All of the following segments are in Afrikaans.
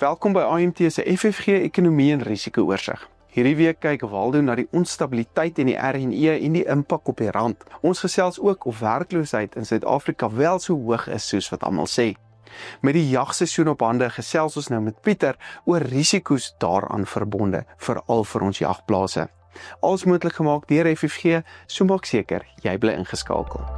Welkom by AMT se FFG Ekonomie en Risiko Oorsig. Hierdie week kyk Waldo na die onstabiliteit in die RNE en die impak op die rand. Ons gesels ook of werkloosheid in Suid-Afrika wel so hoog is soos wat almal sê. Met die jagseisoen op hande gesels ons nou met Pieter oor risiko's daaraan verbonde, veral vir ons jagplase. Alles moontlik gemaak deur FFG, so maak seker jy bly ingeskakel.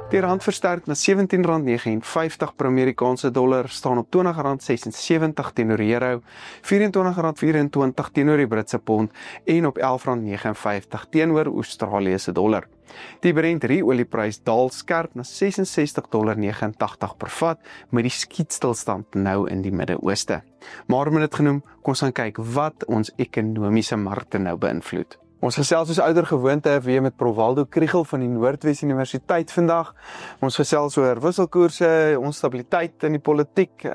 Die rand versterk na R17.59 per Amerikaanse dollar, staan op R20.76 teenoor die euro, R24.24 teenoor die Britse pond en op R11.59 teenoor Australiese dollar. Die Brent olieprys daal skerp na $66.89 per vat met die skietstilstand nou in die Midde-Ooste. Maar met dit genoem, kom ons gaan kyk wat ons ekonomiese markte nou beïnvloed. Ons gesels soos ouer gewoonte weer met Prof Waldo Kriegel van die Noordwes Universiteit vandag. Ons gesels oor wisselkoerse, onstabiliteit in die politiek,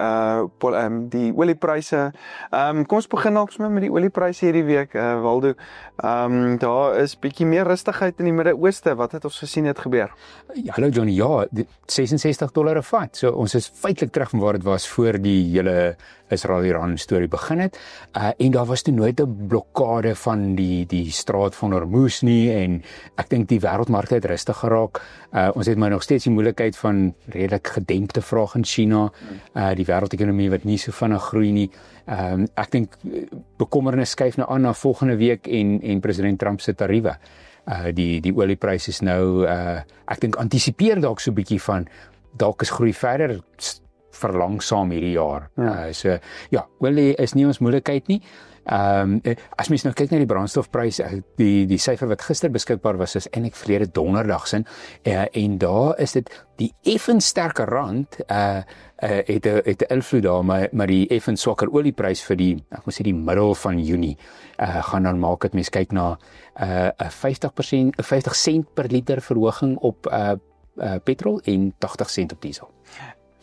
die oliepryse. Kom ons begin dalk met die oliepryse hierdie week, Waldo. Daar is bietjie meer rustigheid in die Midde-Ooste. Wat het ons gesien het gebeur? Ja, hallo Johnny, ja, $66 'n vat. So ons is feitelik terug van waar dit was voor die hele Israel-Iran storie begin het. En daar was toe nooit 'n blokkade van die straat van Hormuz nie, en ek dink die wêreldmarkte het rustig geraak. Ons het maar nog steeds die moeilikheid van redelik gedempte vraag in China, die wêreldekonomie wat nie so vinnig groei nie. Ek dink bekommernis skuif nou aan na volgende week en president Trump se tariewe. Die oliepryse is nou, ek dink antisipeer dalk so 'n bietjie van dalk is groei verder verlangsaam hierdie jaar. So ja, olie is nie ons moeilikheid nie. As mens nou kyk na die brandstofprys, die syfer wat gister beskikbaar was, is eintlik verlede donderdag sin, en daar is dit die effens sterker rand het 'n invloed daar, maar die effens swakker olieprys vir ek moet sê die middel van Junie gaan dan maak dat mens kyk na 'n 50 sent per liter verhoging op petrol en 80 sent op diesel.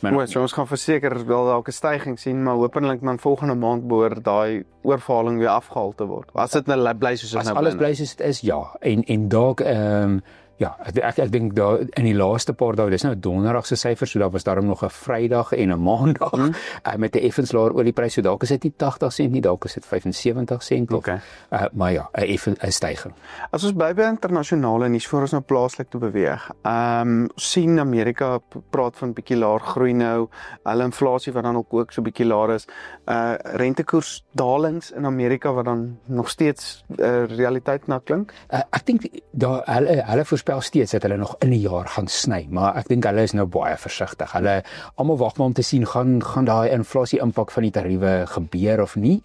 So ons gaan verseker wel dalk 'n stygings sien, maar hopelik dan volgende maand behoort daai oorverhaling weer afgehaal te word. As dit nou bly soos dit nou alles bly soos dit is, ja. En dalk ja, ek dink daar in die laaste paar dae, dis nou donderdag se syfers, so daar was daarom nog 'n Vrydag en 'n Maandag met 'n effens laer olieprys, so dalk is dit nie 80 sent nie, dalk is dit 75 sent. Okay. Maar ja, 'n styging. As ons by internasionale nuus voor ons nou plaaslik toe beweeg. Sien Amerika praat van bietjie laer groei nou, hulle inflasie wat dan ook so bietjie laer is. Rentekoersdalings in Amerika wat dan nog steeds realiteit na klink. Ek dink daar hulle voorspel steeds dat hulle nog in 'n jaar gaan sny, maar ek dink hulle is nou baie versigtig. Hulle almal wag maar om te sien gaan daai inflasie impak van die tariewe gebeur of nie.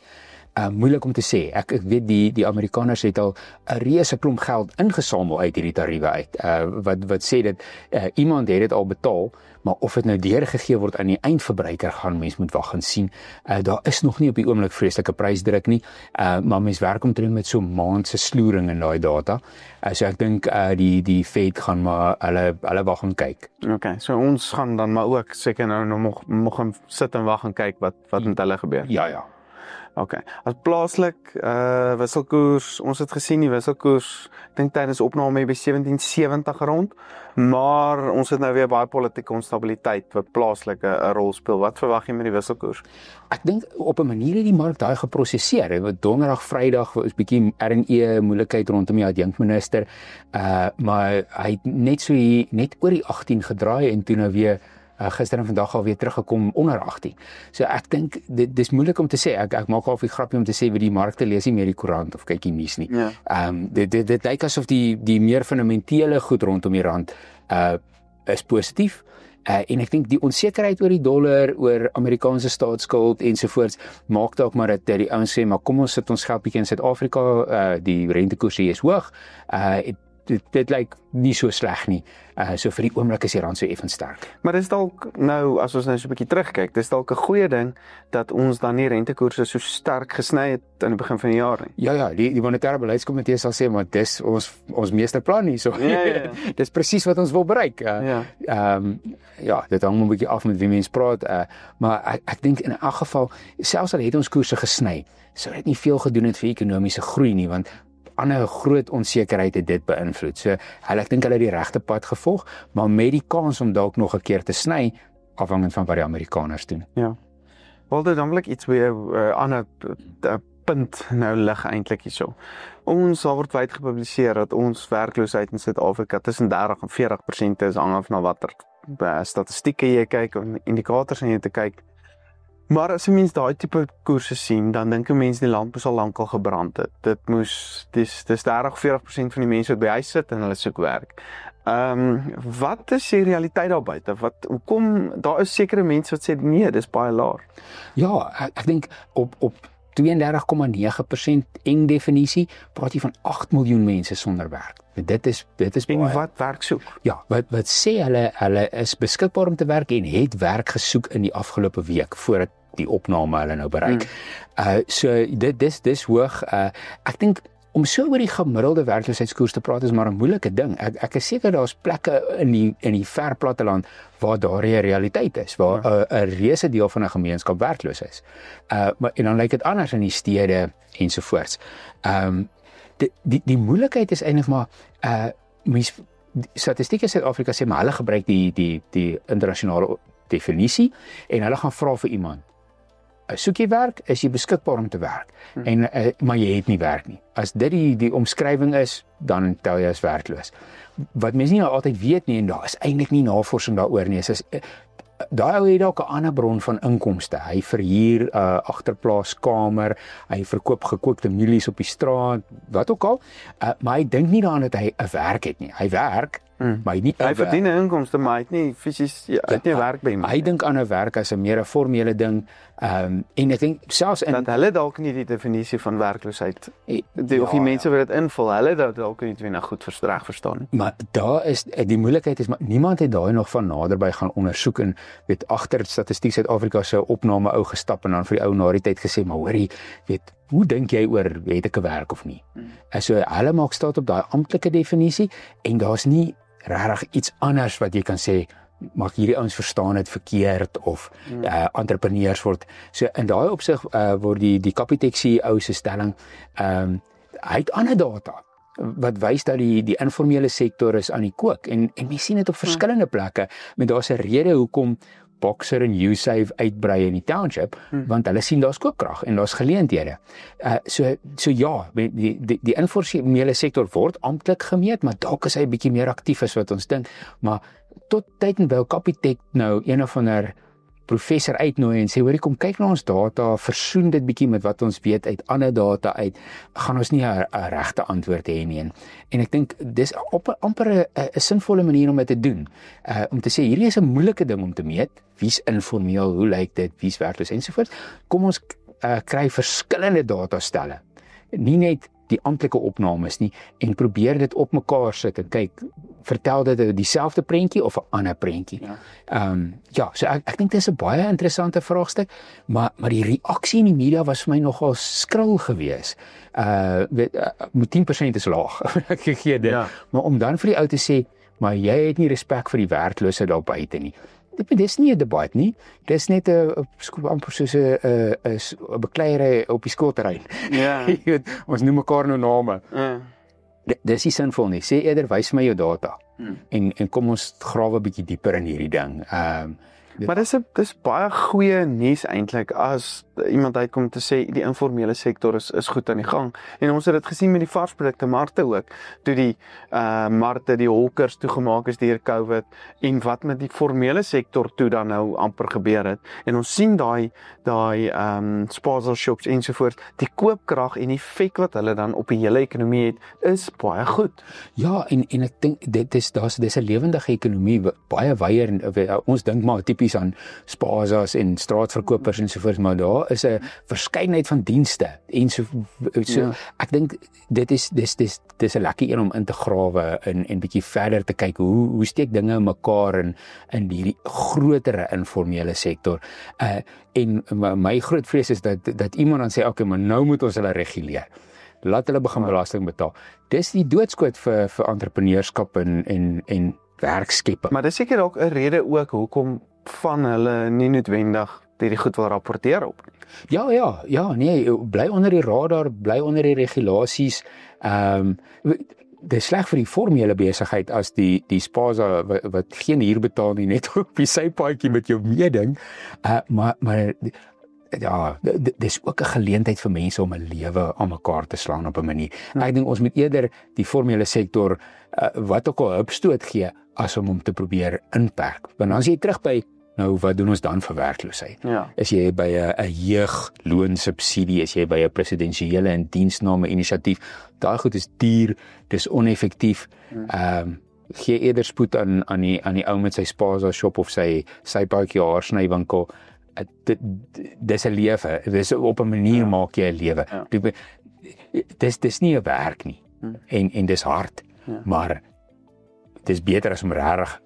Moeilik om te sê. Ek weet die Amerikaners het al 'n reuse klomp geld ingesamel uit hierdie tariewe uit. Wat sê dat iemand het dit al betaal, maar of dit nou deurgegee word aan die eindverbruiker, gaan mens moet wag en sien. Daar is nog nie op die oomblik vreeslike prysdruk nie, maar mens werk omtrent met so 'n maand se sloering in daai data. So ek dink die Fed gaan maar hulle wag en kyk. Okay, so ons gaan dan maar ook seker nou nog sit en wag en kyk wat met hulle gebeur. Ja. Okay. As plaaslik wisselkoers, ons het gesien die wisselkoers, ek dink tydens opname by 1770 rond, maar ons het nou weer baie politieke onstabiliteit wat plaaslik 'n rol speel. Wat verwag jy met die wisselkoers? Ek dink op 'n manier het die mark daai geprosesseer. Wat donderdag, Vrydag was bietjie RNE moeilikheid rondom die adjunkminister, maar hy het net oor die 18 gedraai en toe nou weer gister en vandag al weer teruggekom onder 18. So ek dink dis moeilik om te sê. Ek maak al 'n grappie om te sê wie die markte lees nie meer die koerant of kyk die nuus nie. Ja. Dit lyk asof die meer fundamentele goed rondom die rand is positief. En ek dink die onsekerheid oor die dollar, oor Amerikaanse staatsskuld ensovoorts, maak dalk maar dat die ouens sê, maar kom ons sit ons geld bietjie in Suid-Afrika, die rentekoers hier is hoog. Dit lyk nie so sleg nie. So vir die oomblik is die rand so effens sterk. Maar dis dalk nou, as ons nou so 'n bietjie terugkyk, dis dalk 'n goeie ding dat ons dan nie rentekoerse so sterk gesny het aan die begin van die jaar nie. Ja, die monetêre beleidskomitee sal sê, maar dis ons meesterplan nie so. Ja. Dis presies wat ons wil bereik. Dit hang 'n bietjie af met wie mens praat, maar ek dink in 'n geval, selfs al het ons koerse gesny, sou dit nie veel gedoen het vir ekonomiese groei nie, want ander groot onsekerheid het dit beïnvloed. So ek dink hulle het die regte pad gevolg, maar met die kans om dalk nog 'n keer te sny, afhangend van wat die Amerikaners doen. Ja. Walter, dan wil ek iets weer ander punt nou lig eintlik hierso. Daar word wyd gepubliseer dat ons werkloosheid in Suid-Afrika tussen 30 en 40% is, hang na watter statistieke jy kyk en indikators en jy te kyk. Maar as 'n mens daai tipe koerse sien, dan dink 'n mens die land moes al lankal gebrand het. Dis 30-40% van die mense wat by huis sit en hulle soek werk. Wat is die realiteit daar buite? Hoekom daar is sekere mense wat sê nee, dis baie laag. Ja, ek dink op 32,9% eng definisie praat jy van 8 miljoen mense sonder werk. Dit is En baie. wat werk soek? Ja, wat sê hulle is beskikbaar om te werk en het werk gesoek in die afgelope week voordat die opname hulle nou bereik. So dis hoog. Ek dink om so oor die gemiddelde werkloosheidskoers te praat is maar 'n moeilike ding. Ek is seker daar's plekke in die ver platteland waar daar 'n realiteit is, waar 'n reuse deel van 'n gemeenskap werkloos is. Maar en dan lyk dit anders in die stede ensovoorts. Die moeilikheid is eintlik maar Statistiek Suid-Afrika sê maar hulle gebruik die internasionale definisie en hulle gaan vra vir iemand. Soek jy werk, is jy beskikbaar om te werk. Maar jy het nie werk nie. As dit die omskrywing is, dan tel jy as werkloos. Wat mense nie altyd weet nie en daar is eintlik nie navorsing daaroor nie, is daai ou het dalk 'n ander bron van inkomste. Hy verhuur 'n agterplaaskamer, hy verkoop gekookte mielies op die straat, wat ook al. Maar hy dink nie daaraan dat hy 'n werk het nie. Hy werk, maar hy verdien 'n inkomste, maar hy het nie fisies werk by hom. Hy dink aan 'n werk as 'n meer 'n formele ding. En ek dink selfs in dat hulle dalk nie die definisie van werkloosheid of die mense wat dit invul, hulle dalk nie twee goed verstaan nie. Maar daar is die moeilikheid is maar niemand het daai nog van naderby gaan ondersoek en weet agter Statistiek Suid-Afrika se opname ou gestap en dan vir die ou na die tyd gesê maar hoorie, weet hoe dink jy oor het ek 'n werk of nie? So hulle maak staat op daai amptelike definisie en daar's nie regtig iets anders wat jy kan sê mag hierdie ouens verstaan het verkeerd of entrepreneurs word. So in daai opsig word die Capitec CEO se stelling hy het ander data wat wys dat die informele sektor is aan die kook en mens sien dit op verskillende plekke, maar daar's 'n rede hoekom Boxer en Usave uitbrei in die township, want hulle sien daar's koopkrag en daar's geleenthede. So ja, die informele sektor word amptelik gemeet, maar dalk is hy 'n bietjie meer aktief as wat ons dink, maar tot tyd en wyl Capitec nou een of ander professor uitnooi en sê hoorie kom kyk na ons data, versoen dit bietjie met wat ons weet uit ander data uit, gaan ons nie 'n regte antwoord hê nie. En ek dink dis amper 'n sinvolle manier om dit te doen. Om te sê hierdie is 'n moeilike ding om te meet, wie's informeel, hoe lyk dit, wie's werkloos ensovoorts. Kom ons kry verskillende datastelle. Nie net die amptelike opnames nie en probeer dit op mekaar sit en kyk, vertel dit dieselfde prentjie of 'n ander prentjie. So ek dink dit is 'n baie interessante vraagstuk, maar die reaksie in die media was vir my nogal skril geweest. 10% is laag. Ek gee dit. Ja. Maar om dan vir die ou te sê, maar jy het nie respek vir die werklose daar buite nie. Dit is nie 'n debat nie. Dit is net 'n amper soos 'n bekleierery op die skoolterrein. Ja. Jy weet, ons noem mekaar nou name. Dis nie sinvol nie. Sê eerder wys my jou data. En kom ons grawe 'n bietjie dieper in hierdie ding. Maar dis baie goeie nuus eintlik as iemand uitkom te sê die informele sektor is goed aan die gang. En ons het dit gesien met die varsprodukte markte ook. Toe die markte, die hawkers toegemaak is deur COVID en wat met die formele sektor toe dan nou amper gebeur het. En ons sien daai spaza shops ensovoorts, die koopkrag en die effek wat hulle dan op die hele ekonomie het, is baie goed. Ja, en ek dink dis 'n lewendige ekonomie, baie wyeer. Ons dink maar tipies aan spazas en straatverkopers ensovoorts, maar daar is 'n verskeidenheid van dienste en so ek dink dis 'n lekker een om in te grawe en bietjie verder te kyk hoe steek dinge in mekaar in hierdie grotere informele sektor. En my groot vrees is dat iemand dan sê okay, maar nou moet ons hulle reguleer. Laat hulle begin belasting betaal. Dis die doodskoot vir entrepreneurskap en werkskepping. Maar dis seker ook 'n rede ook hoekom van hulle nie noodwendig hierdie goed wil rapporteer op nie. Ja, nee, bly onder die radar, bly onder die regulasies. dis sleg vir die formele besigheid as die spaza wat geen huur betaal nie, net op die sypaadjie met jou meeding, maar ja, dis ook 'n geleentheid vir mense om 'n lewe aan mekaar te slaan op 'n manier. Ek dink ons moet eerder die formele sektor wat ook al hupstoot gee as om hom te probeer inperk. Want dan as jy terug by nou wat doen ons dan vir werkloosheid? Ja. Is jy by 'n jeugloonsubsidie, is jy by 'n presidensiële indiensname inisiatief? Daai goed is duur, dis oneffektief. Gee eerder spoed aan die ou met sy spaza shop of sy paadjie haarsnywinkel. Dis 'n lewe. Dis op 'n manier maak jy 'n lewe. Dis nie 'n werk nie. En dis hard. Maar dis beter as om regtig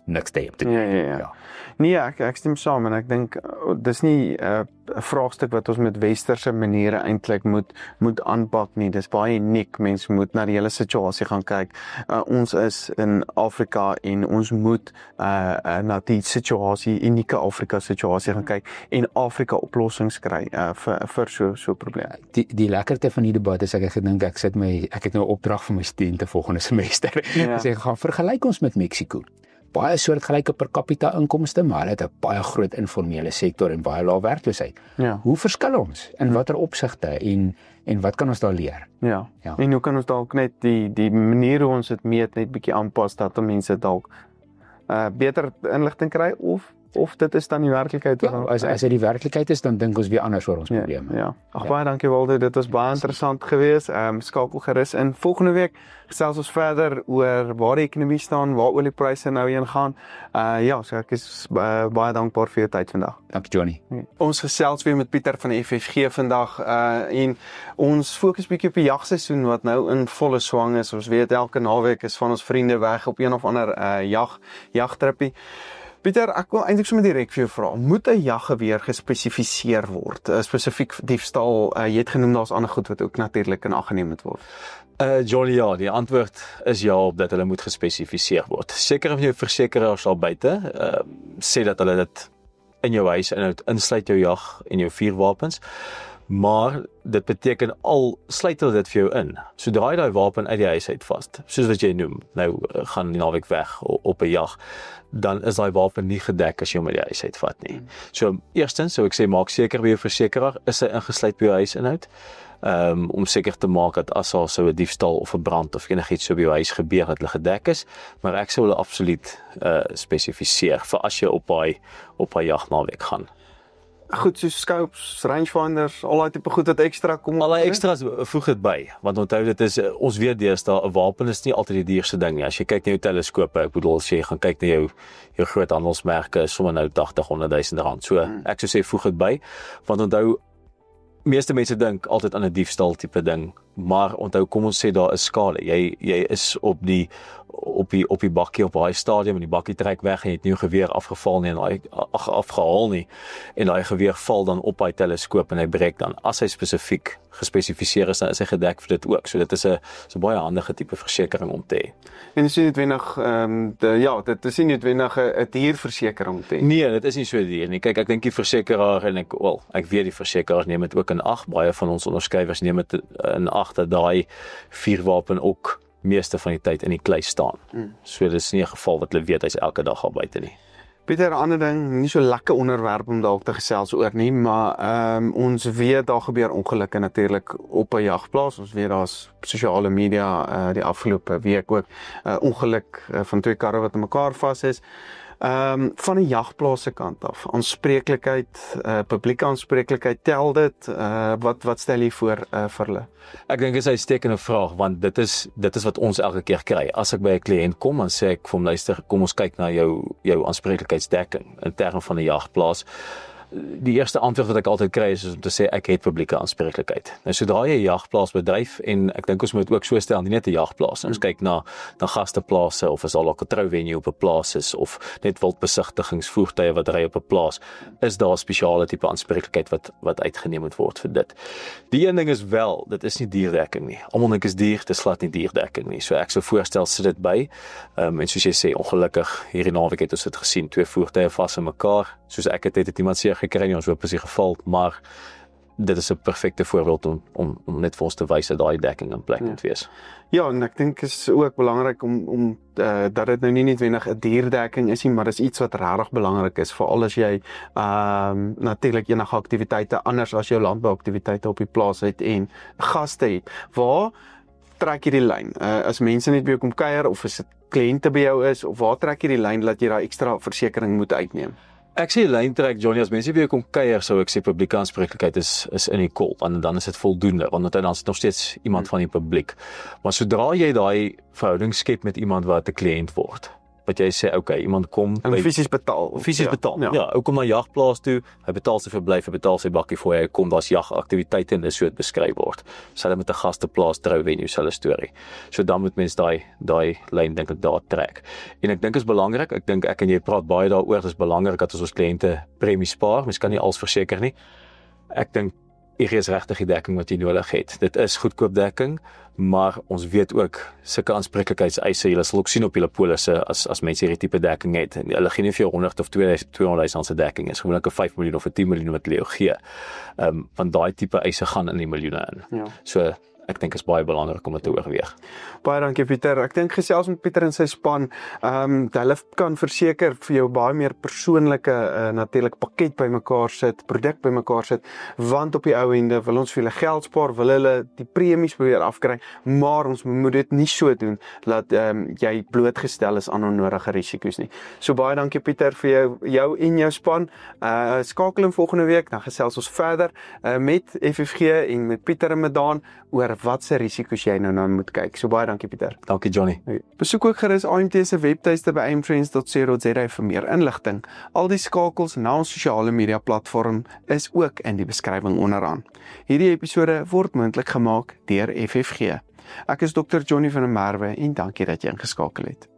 niks te doen. Ja. Nee, ek stem saam en ek dink dis nie 'n vraagstuk wat ons met westerse maniere eintlik moet aanpak nie. Dis baie uniek. Mense moet na die hele situasie gaan kyk. Ons is in Afrika en ons moet na die situasie, unieke Afrika situasie gaan kyk en Afrika oplossings kry vir so 'n probleem. Die lekkerte van die debat is ek gedink ek het nou 'n opdrag vir my studente volgende semester. Sê gaan vergelyk ons met Mexiko. Baie soortgelyke per capita inkomste, maar hulle het 'n baie groot informele sektor en baie lae werkloosheid. Ja. Hoe verskil ons in watter opsigte en wat kan ons daar leer? Ja. En hoe kan ons dalk net die manier hoe ons dit meet net bietjie aanpas dat mense dalk beter inligting kry of dit is dan die werklikheid? Ja, as dit die werklikheid is, dan dink ons weer anders oor ons probleme. Ja. Baie dankie Waldo, dit was baie interessant geweest. Skakel gerus in. Volgende week gesels ons verder oor waar die ekonomie staan, waar oliepryse nou heen gaan. So ek is baie dankbaar vir jou tyd vandag. Dankie Johnny. Ons gesels weer met Pieter van die FFG vandag en ons fokus bietjie op die jagseisoen wat nou in volle swang is. Ons weet elke naweek is van ons vriende weg op een of ander jagtrippie. Pieter, ek wil eintlik sommer direk vir jou vra, moet 'n jaggeweer gespesifiseer word? Spesifiek diefstal, jy het genoem daar's ander goed wat ook natuurlik in ag geneem moet word. Johnny, ja, die antwoord is ja op dat hulle moet gespesifiseer word. Seker van jou versekeraars sal buite sê dat hulle dit in jou huis insluit jou jag en jou vuurwapens. Maar dit beteken sluit hulle dit vir jou in. Sodra jy daai wapen uit die huis uit vas, soos wat jy noem, nou gaan die naweek weg op 'n jag, dan is daai wapen nie gedek as jy hom uit die huis uit vat nie. So eerstens sou ek sê maak seker by jou versekeraar is hy ingesluit by jou huisinhoud. Om seker te maak dat as daar sou 'n diefstal of 'n brand of enigiets so by jou huis gebeur dat hulle gedek is, maar ek sou hulle absoluut spesifiseer vir as jy op daai jagnaweek gaan. Goed, so scopes, rangefinders, al daai tipe goed wat ekstra kom. Al daai extras voeg dit by, want onthou dit is ons weet deesdae 'n wapen is nie altyd die duurste ding nie. As jy kyk na jou teleskope, ek bedoel as jy gaan kyk na jou groot handelsmerke, is sommer nou 80-100 000 rand. So ek sou sê voeg dit by, want onthou meeste mense dink altyd aan 'n diefstal tipe ding, maar onthou kom ons sê daar is skade. Jy is op die bakkie op daai stadium en die bakkie trek weg en jy het nie 'n geweer afgeval nie en afgehaal nie en daai geweer val dan op daai teleskoop en hy breek dan. As hy spesifiek gespesifiseer is, dan is hy gedek vir dit ook. So dit is 'n baie handige tipe versekering om te hê. En dis nie noodwendig dit is nie noodwendig 'n dierversekering om te hê. Nee, dit is nie so duur nie. Kyk, ek dink die versekeraar en ek weet die versekeraars neem dit ook in ag. Baie van ons onderskrywers neem dit in ag dat daai vuurwapen ook meeste van die tyd in die klei staan. So dis nie 'n geval wat hulle weet hy's elke dag al buite nie. Pieter, 'n ander ding, nie so lekker onderwerp om dalk te gesels oor nie, maar ons weet daar gebeur ongelukke natuurlik op 'n jagplaas. Ons weet daar's sosiale media die afgelope week ook ongeluk van 2 karre wat aan mekaar vas is. Van 'n jagplaas se kant af, aanspreeklikheid, publieke aanspreeklikheid, tel dit? Wat stel jy voor vir hulle? Ek dink dit is 'n uitstekende vraag, want dit is wat ons elke keer kry. As ek by 'n kliënt kom, dan sê ek vir hom, luister, kom ons kyk na jou aanspreeklikheidsdekking in terme van 'n jagplaas. Die eerste antwoord wat ek altyd kry is om te sê ek het publieke aanspreeklikheid. Nou sodra jy 'n jagplaas bedryf, en ek dink ons moet ook so stel, nie net 'n jagplaas. Ons kyk na gasteplase of as daar 'n trouvenue op 'n plaas is of net wildbesigtigingsvoertuie wat ry op 'n plaas, is daar 'n spesiale tipe aanspreeklikheid wat uitgeneem moet word vir dit. Die een ding is wel, dit is nie dierdekking nie. Almal dink is dier, dit is glad nie dierdekking nie. So ek sou voorstel sit dit by. En soos jy sê, ongelukkig hierdie naweek het ons dit gesien, 2 voertuie vas in mekaar. Soos ek het iemand seer gekry nie, ons hoop is die geval, maar dit is 'n perfekte voorbeeld om net vir ons te wys dat daai dekking in plek moet wees. Ja, en ek dink is ook belangrik om dat dit nou nie noodwendig 'n dierdekking is nie, maar dis iets wat regtig belangrik is, veral as jy natuurlik enige aktiwiteite anders as jou landbouaktiwiteite op die plaas het en gaste het. Waar trek jy die lyn? As mense net by jou kom kuier of as dit kliënte by jou is, of waar trek jy die lyn dat jy daai ekstra versekering moet uitneem? Ek sê lyn trek, Johnny, as mense by jou kom kuier, sou ek sê publieke aanspreeklikheid is in die kol, want dan is dit voldoende, want dan is dit nog steeds iemand van die publiek. Maar sodra jy daai verhouding skep met iemand wat 'n kliënt word, wat jy sê, okay, iemand kom en fisies betaal. Fisies betaal. Ja, ou kom na jagplaas toe, hy betaal sy verblyf, hy betaal sy bakkie voor hy kom, daar's jagaktiwiteite en dis so dit beskryf word. So hulle met 'n gasteplaas trou venue hulle storie. So dan moet mens daai lyn dink ek daar trek. En ek dink is belangrik, ek en jy praat baie daaroor, dis belangrik dat ons kliënte premie spaar. Mens kan nie alles verseker nie. Ek dink hier is regtig die dekking wat jy nodig het. Dit is goedkoop dekking, maar ons weet ook sulke aanspreeklikheidseise, jy sal ook sien op julle polisse as mense hierdie tipe dekking het. En hulle gee nie vir jou 100 of 200.000 se dekking is, gewoonlik 'n 5 miljoen of 'n 10 miljoen wat hulle jou gee. Want daai tipe eise gaan in die miljoene in. Ja. So ek dink is baie belangrik om dit te oorweeg. Baie dankie Pieter. Ek dink gesels met Pieter en sy span, hulle kan verseker vir jou baie meer persoonlike natuurlik pakket bymekaar sit, produk bymekaar sit, want op die ou ende wil ons vir hulle geld spaar, wil hulle die premies probeer afkry, maar ons moet dit nie so doen dat jy blootgestel is aan onnodige risiko's nie. So baie dankie Pieter vir jou en jou span. Skakel in volgende week, dan gesels ons verder met FFG en met Pieter en Medaan oor wat se risiko's jy nou moet kyk. So baie dankie Pieter. Dankie Johnny. Besoek ook gerus AMT se webtuiste by aimtrends.co.za vir meer inligting. Al die skakels na ons sosiale media platform is ook in die beskrywing onderaan. Hierdie episode word moontlik gemaak deur FFG. Ek is Dr. Johnny van der Merwe en dankie dat jy ingeskakel het.